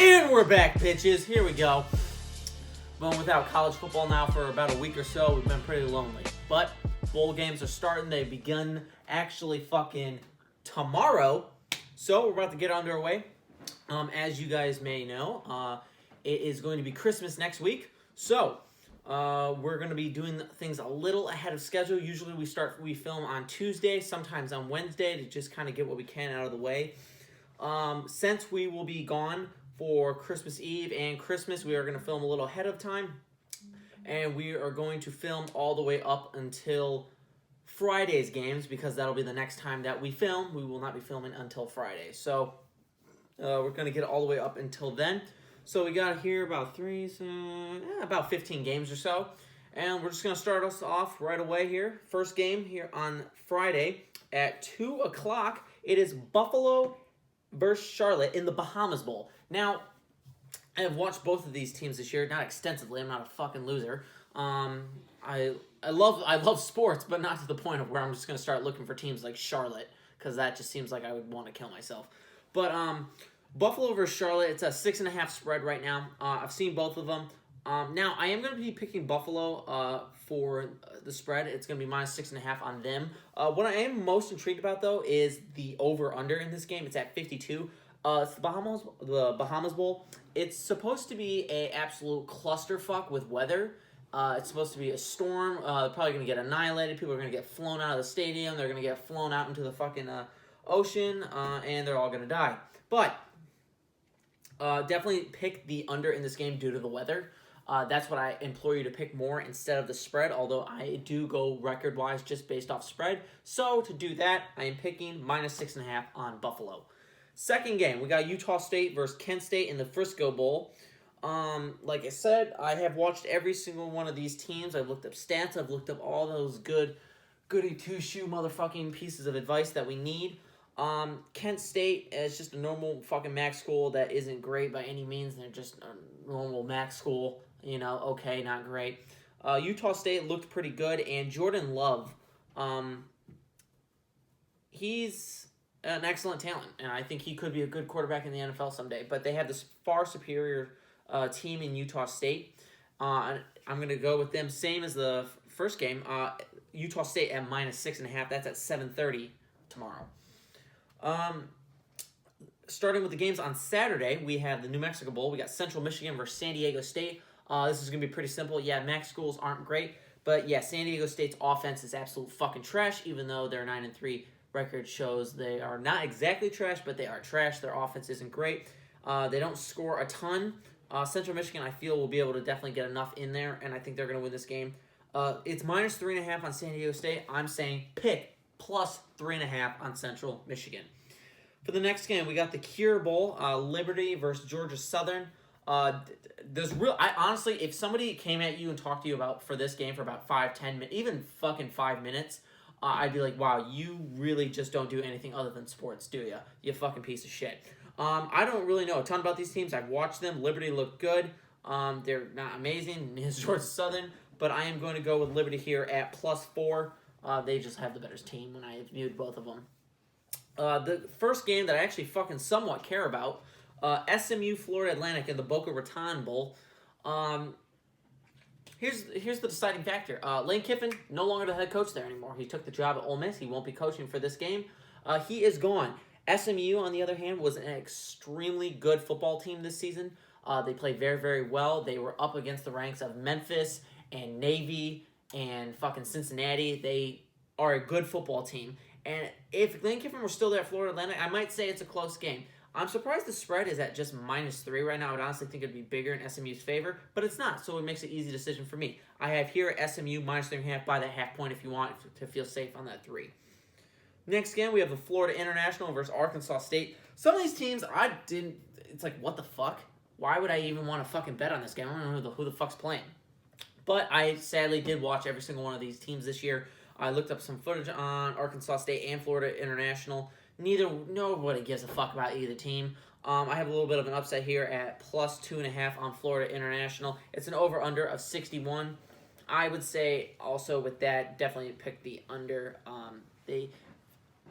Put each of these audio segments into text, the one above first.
And we're back, bitches. Here we go. Been without college football now for about a week or so. We've been pretty lonely. But bowl games are starting. They begin actually fucking tomorrow. So we're about to get underway. As you guys may know, it is going to be Christmas next week. So we're going to be doing things a little ahead of schedule. Usually we film on Tuesday, sometimes on Wednesday, to just kind of get what we can out of the way. Since we will be gone for Christmas Eve and Christmas, we are going to film a little ahead of time. And we are going to film all the way up until Friday's games, because that'll be the next time that we film. We will not be filming until Friday. So we're going to get all the way up until then. So we got here about about 15 games or so. And we're just going to start us off right away here. First game here on Friday at 2 o'clock. It is Buffalo versus Charlotte in the Bahamas Bowl. Now, I have watched both of these teams this year, not extensively. I'm not a fucking loser. I love sports, but not to the point of where I'm just going to start looking for teams like Charlotte, because that just seems like I would want to kill myself. But Buffalo versus Charlotte, it's a 6.5 spread right now. I've seen both of them. Now, I am going to be picking Buffalo for the spread. It's going to be minus 6.5 on them. What I am most intrigued about, though, is the over-under in this game. It's at 52. It's the Bahamas Bowl. It's supposed to be an absolute clusterfuck with weather. It's supposed to be a storm. Probably going to get annihilated. People are going to get flown out of the stadium. They're going to get flown out into the fucking ocean, and they're all going to die. But definitely pick the under in this game due to the weather. That's what I implore you to pick more instead of the spread, although I do go record-wise just based off spread. So to do that, I am picking minus 6.5 on Buffalo. Second game, we got Utah State versus Kent State in the Frisco Bowl. Like I said, I have watched every single one of these teams. I've looked up stats. I've looked up all those goody two-shoe motherfucking pieces of advice that we need. Kent State is just a normal fucking MAC school that isn't great by any means. They're just a normal MAC school. You know, okay, not great. Utah State looked pretty good, and Jordan Love, he's an excellent talent, and I think he could be a good quarterback in the NFL someday. But they have this far superior team in Utah State. I'm going to go with them, same as the first game. Utah State at minus 6.5. That's at 7:30 tomorrow. Starting with the games on Saturday, we have the New Mexico Bowl. We got Central Michigan versus San Diego State. This is going to be pretty simple. Yeah, MAC schools aren't great, but yeah, San Diego State's offense is absolute fucking trash, even though their 9-3 record shows they are not exactly trash, but they are trash. Their offense isn't great. They don't score a ton. Central Michigan, I feel, will be able to definitely get enough in there, and I think they're going to win this game. It's minus 3.5 on San Diego State. I'm saying pick plus 3.5 on Central Michigan. For the next game, we got the Cure Bowl, Liberty versus Georgia Southern. I honestly, if somebody came at you and talked to you about for this game for about 5-10 minutes, even fucking 5 minutes, I'd be like, wow, you really just don't do anything other than sports, do you? You fucking piece of shit. I don't really know a ton about these teams. I've watched them. Liberty looked good. They're not amazing. Neither is Georgia Southern, but I am going to go with Liberty here at plus 4. They just have the better team when I have viewed both of them. The first game that I actually fucking somewhat care about, SMU Florida Atlantic in the Boca Raton Bowl. Here's the deciding factor. Lane Kiffin, no longer the head coach there anymore. He took the job at Ole Miss. He won't be coaching for this game. He is gone. SMU, on the other hand, was an extremely good football team this season. They played very, very well. They were up against the ranks of Memphis and Navy and fucking Cincinnati. They are a good football team. And if Lane Kiffin were still there at Florida Atlantic, I might say it's a close game. I'm surprised the spread is at just minus 3 right now. I would honestly think it'd be bigger in SMU's favor, but it's not, so it makes an easy decision for me. I have here at SMU minus 3.5 by that half point if you want to feel safe on that 3. Next game, we have the Florida International versus Arkansas State. Some of these teams, it's like, what the fuck? Why would I even want to fucking bet on this game? I don't know who the fuck's playing. But I sadly did watch every single one of these teams this year. I looked up some footage on Arkansas State and Florida International. Nobody gives a fuck about either team. I have a little bit of an upset here at plus 2.5 on Florida International. It's an over-under of 61. I would say also with that, definitely pick the under.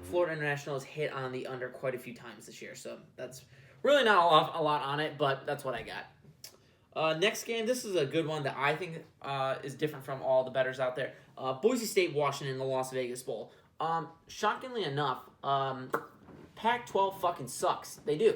Florida International has hit on the under quite a few times this year, so that's Really not a lot on it, but that's what I got. Next game, this is a good one that I think is different from all the bettors out there. Boise State, Washington, the Las Vegas Bowl. Shockingly enough, Pac-12 fucking sucks. They do.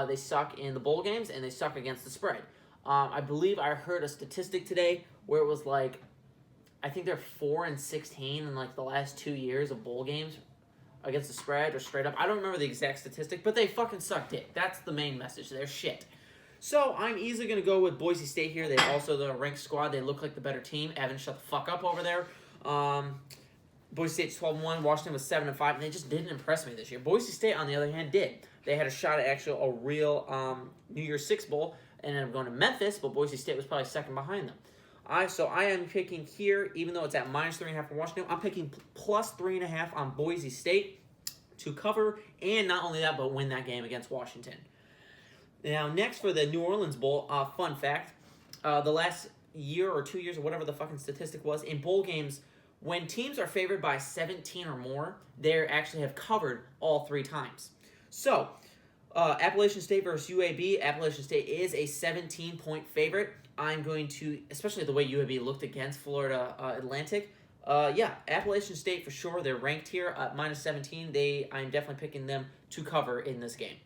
They suck in the bowl games, and they suck against the spread. I believe I heard a statistic today where it was like, I think they're 4-16 in like the last 2 years of bowl games against the spread or straight up. I don't remember the exact statistic, but they fucking suck dick. That's the main message. They're shit. So I'm easily going to go with Boise State here. They also the ranked squad. They look like the better team. Evan, shut the fuck up over there. Boise State's 12-1. Washington was 7-5, and they just didn't impress me this year. Boise State, on the other hand, did. They had a shot at actually a real New Year's Six bowl, and ended up going to Memphis, but Boise State was probably second behind them. So I am picking here, even though it's at -3.5 for Washington, I'm picking plus 3.5 on Boise State to cover, and not only that, but win that game against Washington. Now, next for the New Orleans Bowl, fun fact, the last year or 2 years or whatever the fucking statistic was, in bowl games, when teams are favored by 17 or more, they actually have covered all 3 times. So, Appalachian State versus UAB, Appalachian State is a 17-point favorite. I'm going to, especially the way UAB looked against Florida Atlantic, Appalachian State for sure. They're ranked here at -17. I'm definitely picking them to cover in this game.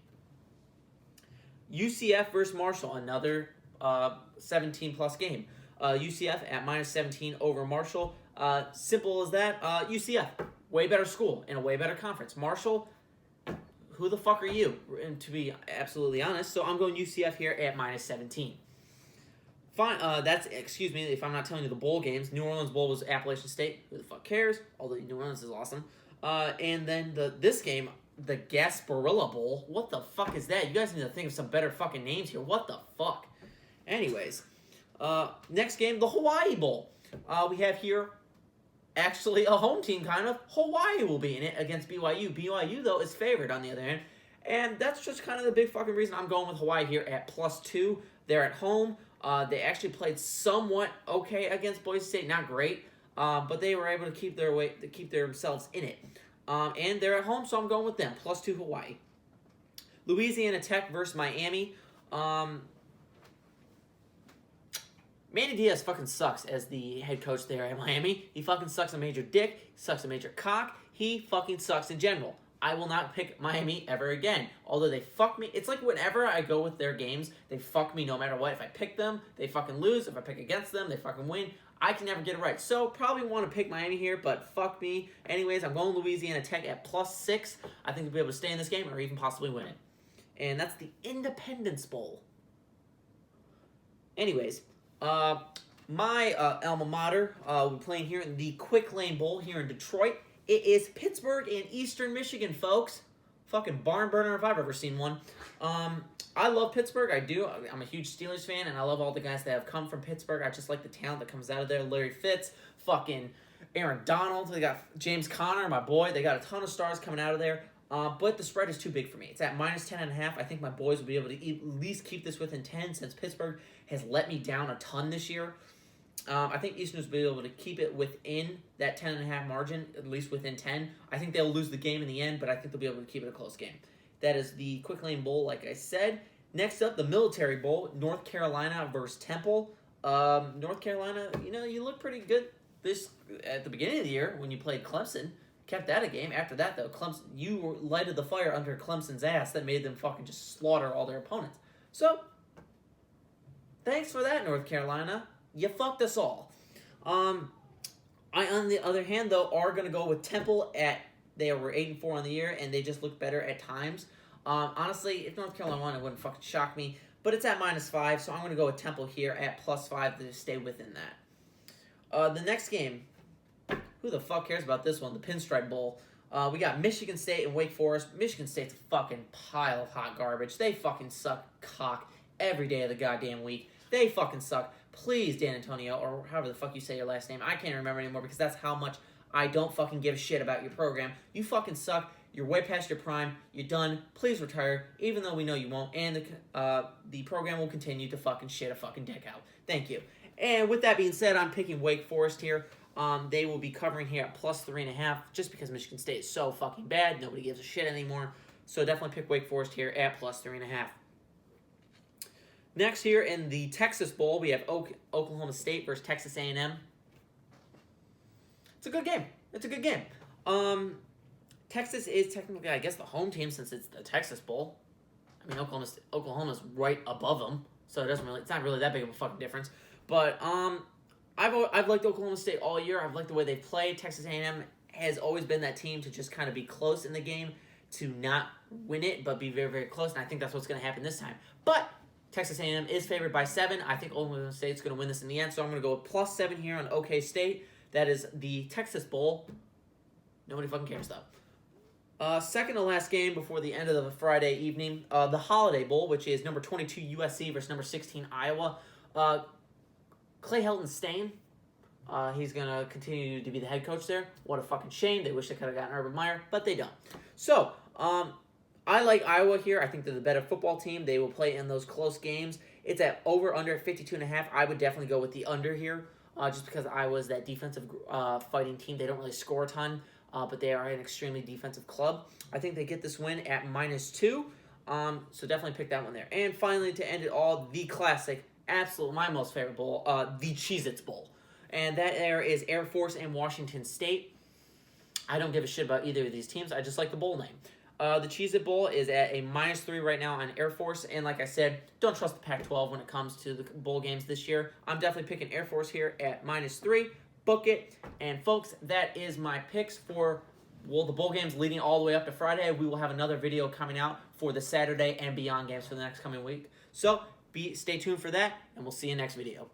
UCF versus Marshall, another 17-plus game. UCF at -17 over Marshall. Simple as that. UCF, way better school in a way better conference. Marshall, who the fuck are you? And to be absolutely honest, so I'm going UCF here at -17. Fine. Excuse me if I'm not telling you the bowl games. New Orleans Bowl was Appalachian State. Who the fuck cares? Although New Orleans is awesome. And then this game, the Gasparilla Bowl. What the fuck is that? You guys need to think of some better fucking names here. What the fuck? Anyways, next game, the Hawaii Bowl. We have here actually a home team, kind of. Hawaii will be in it against BYU. BYU, though, is favored on the other hand. And that's just kind of the big fucking reason I'm going with Hawaii here at +2. They're at home. They actually played somewhat okay against Boise State. Not great, but they were able to keep themselves in it. And they're at home, so I'm going with them. +2 Hawaii. Louisiana Tech versus Miami. Manny Diaz fucking sucks as the head coach there at Miami. He fucking sucks a major dick. He sucks a major cock. He fucking sucks in general. I will not pick Miami ever again. Although they fuck me. It's like whenever I go with their games, they fuck me no matter what. If I pick them, they fucking lose. If I pick against them, they fucking win. I can never get it right. So probably want to pick Miami here, but fuck me. Anyways, I'm going Louisiana Tech at +6. I think they'll be able to stay in this game or even possibly win it. And that's the Independence Bowl. Anyways, my alma mater, we're playing here in the Quick Lane Bowl here in Detroit. It is Pittsburgh and Eastern Michigan, folks. Fucking barn burner if I've ever seen one. I love Pittsburgh. I do. I'm a huge Steelers fan, and I love all the guys that have come from Pittsburgh. I just like the talent that comes out of there. Larry Fitz, fucking Aaron Donald. They got James Conner, my boy. They got a ton of stars coming out of there. But the spread is too big for me. It's at -10.5. I think my boys will be able to at least keep this within 10 since Pittsburgh has let me down a ton this year. I think Eastern will be able to keep it within that 10.5 margin, at least within 10. I think they'll lose the game in the end, but I think they'll be able to keep it a close game. That is the Quick Lane Bowl, like I said. Next up, the Military Bowl, North Carolina versus Temple. North Carolina, you look pretty good this at the beginning of the year when you played Clemson. Kept that a game. After that, though, you lighted the fire under Clemson's ass that made them fucking just slaughter all their opponents. So, thanks for that, North Carolina. You fucked us all. I, on the other hand, though, are going to go with Temple they were 8-4 on the year, and they just look better at times. Honestly, if North Carolina won, it wouldn't fucking shock me. But it's at -5, so I'm going to go with Temple here at +5 to stay within that. The next game, who the fuck cares about this one? The Pinstripe Bowl. We got Michigan State and Wake Forest. Michigan State's a fucking pile of hot garbage. They fucking suck cock every day of the goddamn week. They fucking suck. Please, Dan Antonio, or however the fuck you say your last name. I can't remember anymore because that's how much I don't fucking give a shit about your program. You fucking suck. You're way past your prime. You're done. Please retire, even though we know you won't. And the program will continue to fucking shit a fucking dick out. Thank you. And with that being said, I'm picking Wake Forest here. They will be covering here at +3.5 just because Michigan State is so fucking bad. Nobody gives a shit anymore. So definitely pick Wake Forest here at plus 3.5. Next here in the Texas Bowl, we have Oklahoma State versus Texas A&M. It's a good game. Texas is technically, I guess, the home team since it's the Texas Bowl. I mean, Oklahoma's right above them, so it's not really that big of a fucking difference. But I've liked Oklahoma State all year. I've liked the way they play. Texas A&M has always been that team to just kind of be close in the game, to not win it, but be very, very close. And I think that's what's going to happen this time. But Texas A&M is favored by 7. I think Oklahoma State's going to win this in the end, so I'm going to go with plus 7 here on OK State. That is the Texas Bowl. Nobody fucking cares, though. Second to last game before the end of the Friday evening, the Holiday Bowl, which is number 22 USC versus number 16 Iowa. Clay Helton staying. He's going to continue to be the head coach there. What a fucking shame. They wish they could have gotten Urban Meyer, but they don't. So, I like Iowa here. I think they're the better football team. They will play in those close games. It's at over-under 52.5. I would definitely go with the under here, just because Iowa's that defensive fighting team. They don't really score a ton, but they are an extremely defensive club. I think they get this win at -2, so definitely pick that one there. And finally, to end it all, the classic, my most favorite bowl, the Cheez-Its Bowl. And that there is Air Force and Washington State. I don't give a shit about either of these teams. I just like the bowl name. The Cheez-It Bowl is at a -3 right now on Air Force. And like I said, don't trust the Pac-12 when it comes to the bowl games this year. I'm definitely picking Air Force here at -3. Book it. And folks, that is my picks for the bowl games leading all the way up to Friday. We will have another video coming out for the Saturday and beyond games for the next coming week. So stay tuned for that, and we'll see you next video.